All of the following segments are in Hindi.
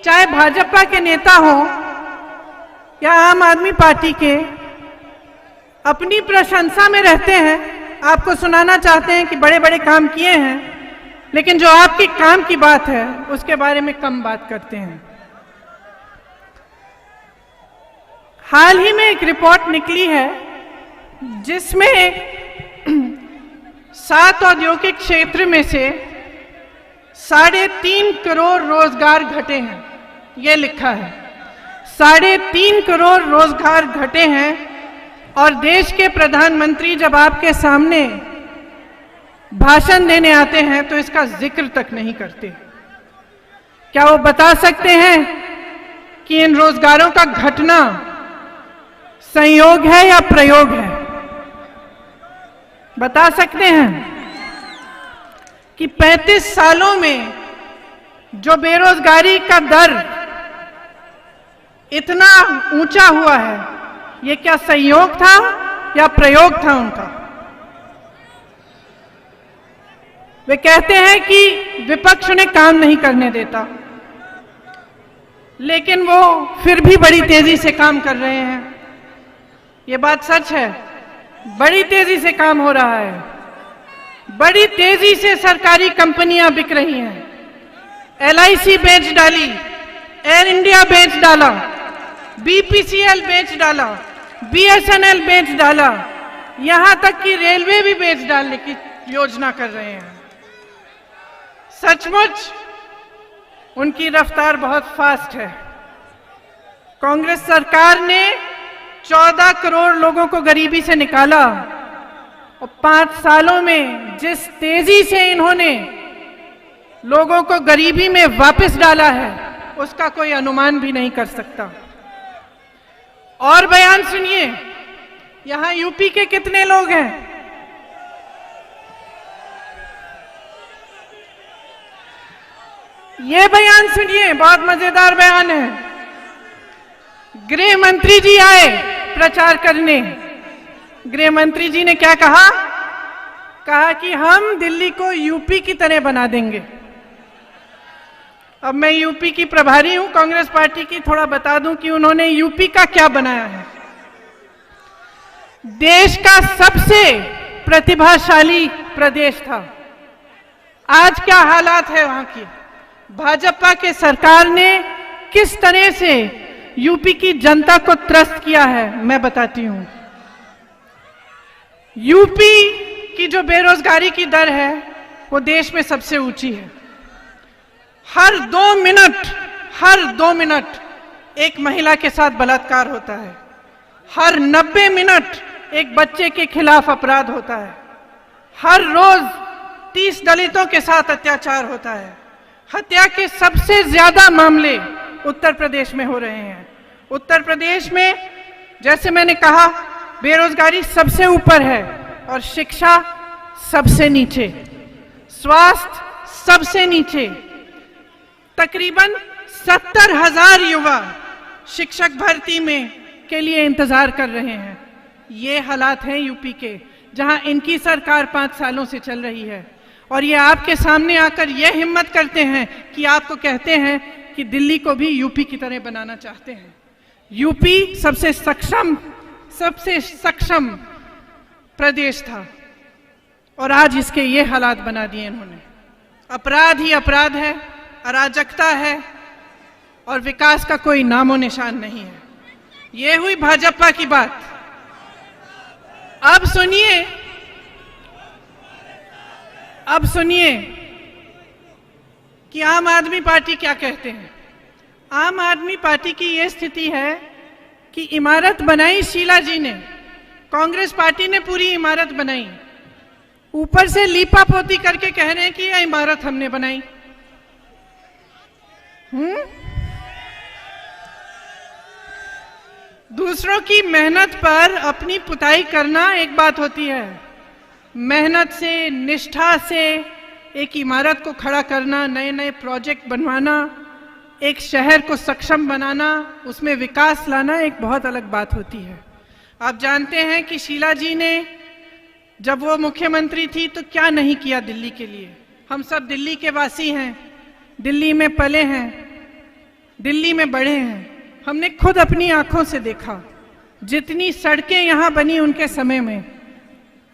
चाहे भाजपा के नेता हो या आम आदमी पार्टी के, अपनी प्रशंसा में रहते हैं, आपको सुनाना चाहते हैं कि बड़े बड़े काम किए हैं, लेकिन जो आपके काम की बात है उसके बारे में कम बात करते हैं। हाल ही में एक रिपोर्ट निकली है जिसमें 7 औद्योगिक क्षेत्र में से 3.5 करोड़ रोजगार घटे हैं। ये लिखा है 3.5 करोड़ रोजगार घटे हैं, और देश के प्रधानमंत्री जब आपके सामने भाषण देने आते हैं तो इसका जिक्र तक नहीं करते। क्या वो बता सकते हैं कि इन रोजगारों का घटना संयोग है या प्रयोग है? बता सकते हैं कि 35 सालों में जो बेरोजगारी का दर इतना ऊंचा हुआ है, ये क्या संयोग था या प्रयोग था उनका? वे कहते हैं कि विपक्ष उन्हें काम नहीं करने देता, लेकिन वो फिर भी बड़ी तेजी से काम कर रहे हैं। ये बात सच है, बड़ी तेजी से काम हो रहा है, बड़ी तेजी से सरकारी कंपनियां बिक रही हैं। LIC बेच डाली, एयर इंडिया बेच डाला, BPCL बेच डाला, BSNL बेच डाला, यहां तक कि रेलवे भी बेच डालने की योजना कर रहे हैं। सचमुच उनकी रफ्तार बहुत फास्ट है। कांग्रेस सरकार ने 14 करोड़ लोगों को गरीबी से निकाला, और 5 सालों में जिस तेजी से इन्होंने लोगों को गरीबी में वापस डाला है उसका कोई अनुमान भी नहीं कर सकता। और बयान सुनिए, यहां यूपी के कितने लोग हैं? ये बयान सुनिए, बहुत मजेदार बयान है। गृह मंत्री जी आए प्रचार करने। गृह मंत्री जी ने क्या कहा? कहा कि हम दिल्ली को यूपी की तरह बना देंगे। अब मैं यूपी की प्रभारी हूं कांग्रेस पार्टी की, थोड़ा बता दूं कि उन्होंने यूपी का क्या बनाया है। देश का सबसे प्रतिभाशाली प्रदेश था, आज क्या हालात है वहां की? भाजपा के सरकार ने किस तरह से यूपी की जनता को त्रस्त किया है मैं बताती हूं। यूपी की जो बेरोजगारी की दर है वो देश में सबसे ऊंची है। हर 2 मिनट एक महिला के साथ बलात्कार होता है, हर 90 मिनट एक बच्चे के खिलाफ अपराध होता है, हर रोज 30 दलितों के साथ अत्याचार होता है। हत्या के सबसे ज्यादा मामले उत्तर प्रदेश में हो रहे हैं। उत्तर प्रदेश में, जैसे मैंने कहा, बेरोजगारी सबसे ऊपर है और शिक्षा सबसे नीचे, स्वास्थ्य सबसे नीचे। तकरीबन 70,000 युवा शिक्षक भर्ती में के लिए इंतजार कर रहे हैं। ये हालात हैं यूपी के, जहां इनकी सरकार 5 सालों से चल रही है, और ये आपके सामने आकर ये हिम्मत करते हैं कि आपको कहते हैं कि दिल्ली को भी यूपी की तरह बनाना चाहते हैं। यूपी सबसे सक्षम प्रदेश था, और आज इसके ये हालात बना दिए इन्होंने। अपराध ही अपराध है, अराजकता है, और विकास का कोई नामो निशान नहीं है। ये हुई भाजपा की बात। अब सुनिए कि आम आदमी पार्टी क्या कहते हैं। आम आदमी पार्टी की यह स्थिति है कि इमारत बनाई शीला जी ने, कांग्रेस पार्टी ने पूरी इमारत बनाई, ऊपर से लीपा पोती करके कह रहे हैं कि यह इमारत हमने बनाई। दूसरों की मेहनत पर अपनी पुताई करना एक बात होती है, मेहनत से, निष्ठा से एक इमारत को खड़ा करना, नए नए प्रोजेक्ट बनवाना, एक शहर को सक्षम बनाना, उसमें विकास लाना एक बहुत अलग बात होती है। आप जानते हैं कि शीला जी ने जब वो मुख्यमंत्री थी तो क्या नहीं किया दिल्ली के लिए। हम सब दिल्ली के वासी हैं, दिल्ली में पले हैं, दिल्ली में बड़े हैं, हमने खुद अपनी आंखों से देखा जितनी सड़कें यहां बनी उनके समय में,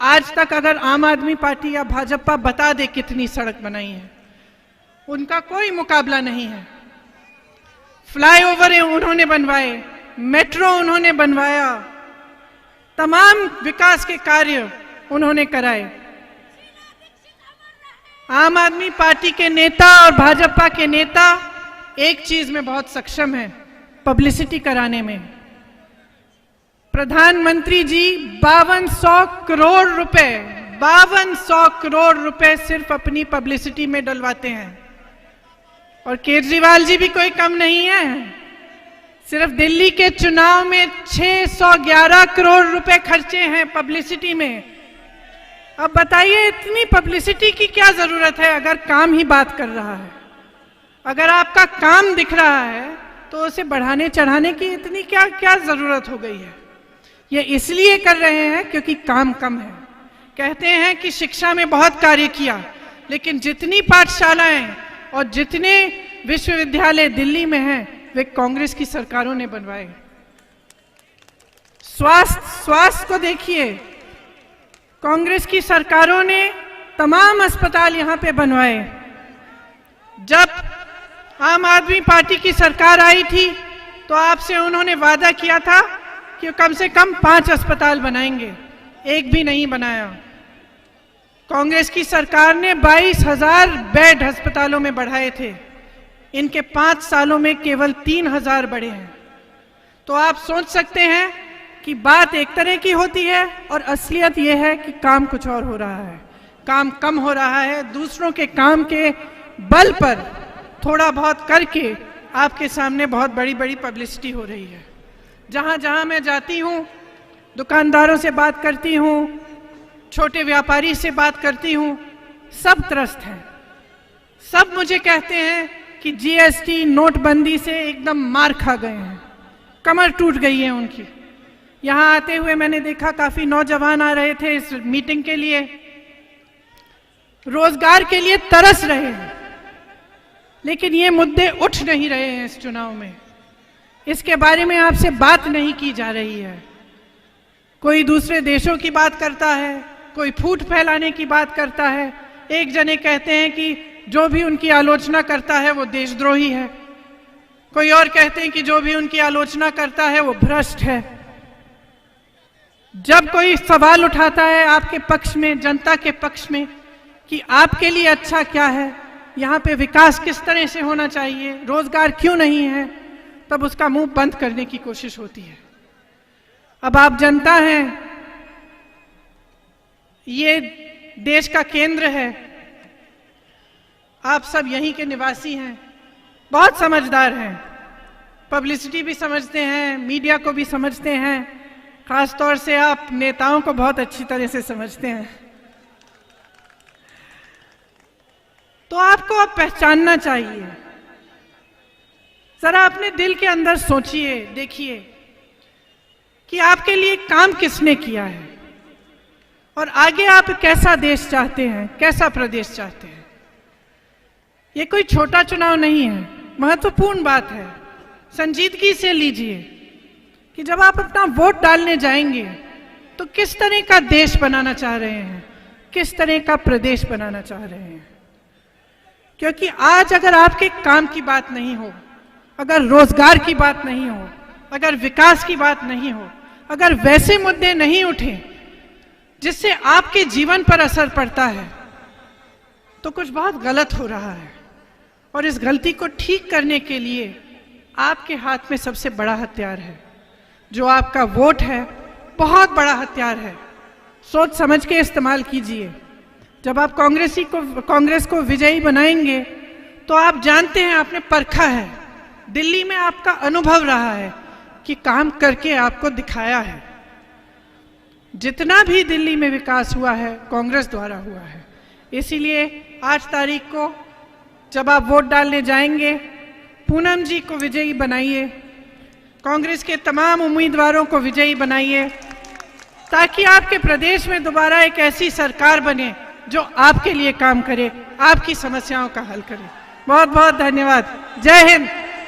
आज तक अगर आम आदमी पार्टी या भाजपा बता दे कितनी सड़क बनाई है, उनका कोई मुकाबला नहीं है। फ्लाईओवर उन्होंने बनवाए, मेट्रो उन्होंने बनवाया, तमाम विकास के कार्य उन्होंने कराए। आम आदमी पार्टी के नेता और भाजपा के नेता एक चीज में बहुत सक्षम है, पब्लिसिटी कराने में। प्रधानमंत्री जी 5200 करोड़ रुपए 5200 करोड़ रुपए सिर्फ अपनी पब्लिसिटी में डलवाते हैं। और केजरीवाल जी भी कोई कम नहीं है, सिर्फ दिल्ली के चुनाव में 611 करोड़ रुपए खर्चे हैं पब्लिसिटी में। अब बताइए इतनी पब्लिसिटी की क्या जरूरत है अगर काम ही बात कर रहा है। अगर आपका काम दिख रहा है तो उसे बढ़ाने चढ़ाने की इतनी क्या क्या जरूरत हो गई है। ये इसलिए कर रहे हैं क्योंकि काम कम है। कहते हैं कि शिक्षा में बहुत कार्य किया, लेकिन जितनी पाठशालाएं और जितने विश्वविद्यालय दिल्ली में हैं वे कांग्रेस की सरकारों ने बनवाए। स्वास्थ्य को देखिए, कांग्रेस की सरकारों ने तमाम अस्पताल यहां पे बनवाए। जब आम आदमी पार्टी की सरकार आई थी तो आपसे उन्होंने वादा किया था कि कम से कम 5 अस्पताल बनाएंगे, एक भी नहीं बनाया। कांग्रेस की सरकार ने 22,000 बेड अस्पतालों में बढ़ाए थे, इनके 5 सालों में केवल 3,000 बढ़े हैं। तो आप सोच सकते हैं कि बात एक तरह की होती है और असलियत यह है कि काम कुछ और हो रहा है। काम कम हो रहा है, दूसरों के काम के बल पर थोड़ा बहुत करके आपके सामने बहुत बड़ी बड़ी पब्लिसिटी हो रही है। जहां जहां मैं जाती हूं, दुकानदारों से बात करती हूं, छोटे व्यापारी से बात करती हूं, सब त्रस्त हैं। सब मुझे कहते हैं कि जीएसटी नोटबंदी से एकदम मार खा गए हैं, कमर टूट गई है उनकी। यहां आते हुए मैंने देखा काफी नौजवान आ रहे थे इस मीटिंग के लिए, रोजगार के लिए तरस रहे हैं, लेकिन ये मुद्दे उठ नहीं रहे हैं इस चुनाव में। इसके बारे में आपसे बात नहीं की जा रही है। कोई दूसरे देशों की बात करता है, कोई फूट फैलाने की बात करता है। एक जने कहते हैं कि जो भी उनकी आलोचना करता है वो देशद्रोही है, कोई और कहते हैं कि जो भी उनकी आलोचना करता है वो भ्रष्ट है। जब कोई सवाल उठाता है आपके पक्ष में, जनता के पक्ष में, कि आपके लिए अच्छा क्या है, यहाँ पे विकास किस तरह से होना चाहिए, रोजगार क्यों नहीं है, तब उसका मुंह बंद करने की कोशिश होती है। अब आप जनता हैं, ये देश का केंद्र है, आप सब यहीं के निवासी हैं, बहुत समझदार हैं, पब्लिसिटी भी समझते हैं, मीडिया को भी समझते हैं, खासतौर से आप नेताओं को बहुत अच्छी तरह से समझते हैं। तो आपको अब पहचानना चाहिए। जरा अपने दिल के अंदर सोचिए, देखिए कि आपके लिए काम किसने किया है और आगे आप कैसा देश चाहते हैं, कैसा प्रदेश चाहते हैं। ये कोई छोटा चुनाव नहीं है, महत्वपूर्ण बात है। संजीदगी से लीजिए कि जब आप अपना वोट डालने जाएंगे तो किस तरह का देश बनाना चाह रहे हैं, किस तरह का प्रदेश बनाना चाह रहे हैं। क्योंकि आज अगर आपके काम की बात नहीं हो, अगर रोजगार की बात नहीं हो, अगर विकास की बात नहीं हो, अगर वैसे मुद्दे नहीं उठे जिससे आपके जीवन पर असर पड़ता है, तो कुछ बहुत गलत हो रहा है। और इस गलती को ठीक करने के लिए आपके हाथ में सबसे बड़ा हथियार है, जो आपका वोट है, बहुत बड़ा हथियार है। सोच समझ के इस्तेमाल कीजिए। जब आप कांग्रेस को विजयी बनाएंगे तो आप जानते हैं, आपने परखा है, दिल्ली में आपका अनुभव रहा है कि काम करके आपको दिखाया है। जितना भी दिल्ली में विकास हुआ है कांग्रेस द्वारा हुआ है। इसीलिए 8 तारीख को जब आप वोट डालने जाएंगे, पूनम जी को विजयी बनाइए, कांग्रेस के तमाम उम्मीदवारों को विजयी बनाइए, ताकि आपके प्रदेश में दोबारा एक ऐसी सरकार बने जो आपके लिए काम करे, आपकी समस्याओं का हल करे। बहुत बहुत धन्यवाद। जय हिंद।